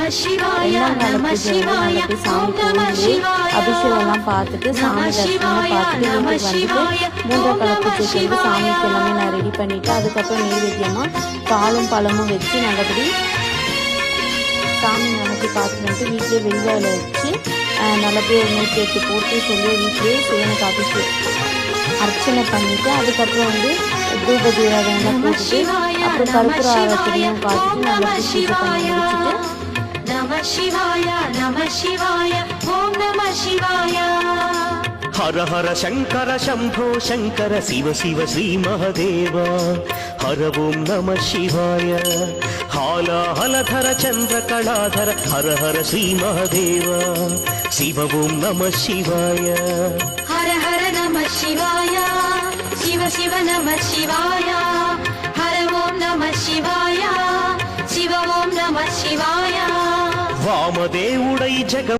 ரெண்டாம் நாள் பூஜை வந்து நாங்கள் போய் சாமி கோயிலே அபிஷேகம்லாம் பார்த்துட்டு சாமி தரிசனம் பார்த்துட்டு வீட்டுக்கு வந்துட்டு மூன்றாம் கால பூஜைக்கு வந்து சாமிக்கு எல்லாமே நான் ரெடி பண்ணிவிட்டு அதுக்கப்புறம் நெய்வேத்தியமாக பாலும் பழமும் வச்சு நல்லபடி சாமி நடத்தி பார்த்துட்டு வந்துட்டு வீட்டிலே வெள்ளாவில் வச்சு நல்லபடியாக ஒரு 108 போட்டு சொல்லி வீட்டிலே சிவனுக்கு அபிஷேகம் அர்ச்சனை பண்ணிவிட்டு அதுக்கப்புறம் வந்து தூப தீராதெல்லாம் போட்டுட்டு அப்புறம் கற்பூர ஆரத்திலையும் பார்த்துட்டு நல்லா பூஜை பண்ணி முடிச்சுட்டு हर हर शंकर शंभो शंकर शिव शिव श्री महादेव हर ओम नमः शिवाय हाला हलधर चंद्र कलाधर हर हर श्री महादेव शिव ओम नमः शिवाय हर हर नमः शिवाय शिव शिव नमः शिवाय हर ओम नमः शिवाय शिव ओम नमः शिवाय वामदेवुडै जग